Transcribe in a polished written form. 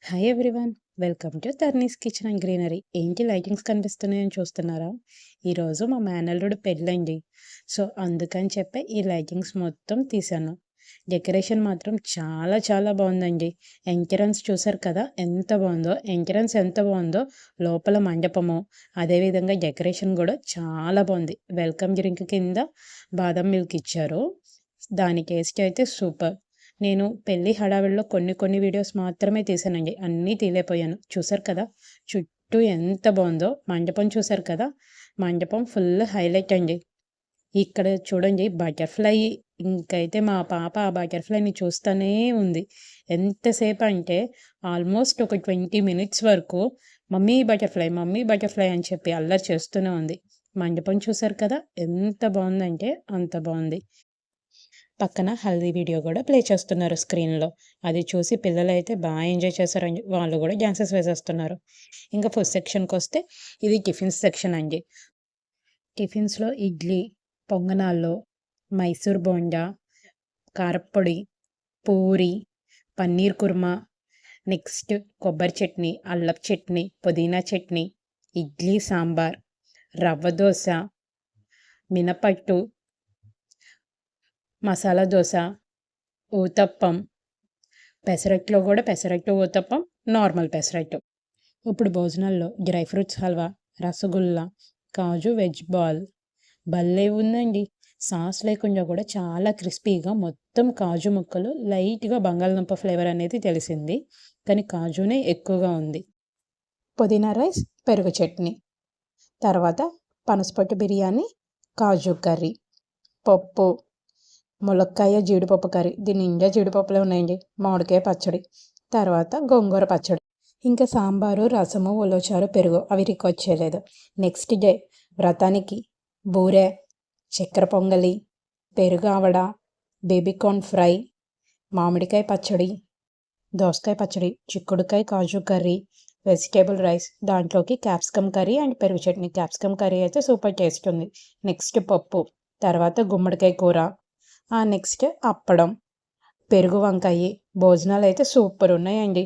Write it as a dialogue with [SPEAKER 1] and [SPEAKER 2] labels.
[SPEAKER 1] Hi everyone, welcome to Tarni's kitchen and greenery. ఏంటి lightings కనిపిస్తున్నాయని చూస్తున్నారా? ఈరోజు మా మేనల్లుడు పెళ్ళండి. సో అందుకని చెప్పి ఈ లైటింగ్స్ మొత్తం తీశాను. డెకరేషన్ మాత్రం చాలా చాలా బాగుందండి. ఎంట్రన్స్ చూసారు కదా ఎంత బాగుందో. ఎంట్రన్స్ ఎంత బాగుందో, లోపల మండపము, అదేవిధంగా డెకరేషన్ కూడా చాలా బాగుంది. వెల్కమ్ డ్రింక్ కింద బాదం మిల్క్ ఇచ్చారు. దాని టేస్ట్ అయితే సూపర్. నేను పెళ్లి హడావిడిలో కొన్ని వీడియోస్ మాత్రమే తీసానండి. అన్నీ తీయలేకపోయాను. చూసారు కదా చుట్టూ ఎంత బాగుందో. మండపం చూసారు కదా, మండపం ఫుల్ హైలైట్ అండి. ఇక్కడ చూడండి బటర్ఫ్లై. ఇంకైతే మా పాప ఆ బటర్ఫ్లైని చూస్తూనే ఉంది. ఎంతసేపు అంటే ఆల్మోస్ట్ ఒక 20 మినిట్స్ వరకు మమ్మీ బటర్ఫ్లై అని చెప్పి అల్లరి చేస్తూనే ఉంది. మండపం చూసారు కదా ఎంత బాగుందంటే అంత బాగుంది. పక్కన హల్దీ వీడియో కూడా ప్లే చేస్తున్నారు స్క్రీన్లో. అది చూసి పిల్లలైతే బాగా ఎంజాయ్ చేశారు. వాళ్ళు కూడా డ్యాన్సెస్ వేసేస్తున్నారు. ఇంకా ఫుడ్ సెక్షన్కి వస్తే ఇది టిఫిన్స్ సెక్షన్ అండి. టిఫిన్స్లో ఇడ్లీ, పొంగనాల్లో, మైసూర్ బోండా, కారప్పొడి, పూరి, పన్నీర్ కుర్మా, నెక్స్ట్ కొబ్బరి చట్నీ, అల్లపు చట్నీ, పుదీనా చట్నీ, ఇడ్లీ సాంబార్, రవ్వ దోశ, మినపట్టు, మసాలా దోశ, ఊతప్పం, పెసరట్లో కూడా పెసరట్టు ఊతప్పం, నార్మల్ పెసరట్టు. ఇప్పుడు భోజనాల్లో డ్రై ఫ్రూట్స్ హల్వా, రసగుల్లా, కాజు వెజ్ బాల్ భలే ఉందండి. సాస్ లేకుండా కూడా చాలా క్రిస్పీగా మొత్తం కాజు ముక్కలు, లైట్గా బంగాళదుంప ఫ్లేవర్ అనేది తెలిసింది, కానీ కాజునే ఎక్కువగా ఉంది. పుదీనా రైస్, పెరుగు చట్నీ, తర్వాత పనసపొట్టు బిర్యానీ, కాజు కర్రీ, పప్పు, ములక్కాయ జీడిపప్పు కర్రీ, దీని నిండా జీడిపప్పులే ఉన్నాయండి, మామిడికాయ పచ్చడి, తర్వాత గోంగూర పచ్చడి, ఇంకా సాంబారు, రసము, ఉలవచారు, పెరుగు అవి రికార్డ్ చేయలేదు. నెక్స్ట్ డే వ్రతానికి బూరె, చక్కెర పొంగలి, పెరుగు ఆవడ, బేబీకార్న్ ఫ్రై, మామిడికాయ పచ్చడి, దోసకాయ పచ్చడి, చిక్కుడుకాయ కాజు కర్రీ, వెజిటేబుల్ రైస్, దాంట్లోకి క్యాప్సికమ్ కర్రీ అండ్ పెరుగు చట్నీ. క్యాప్సికమ్ కర్రీ అయితే సూపర్ టేస్ట్ ఉంది. నెక్స్ట్ పప్పు, తర్వాత గుమ్మడికాయ కూర, నెక్స్ట్ అప్పడం, పెరుగు వంకాయ. భోజనాలు అయితే సూపర్ ఉన్నాయండి.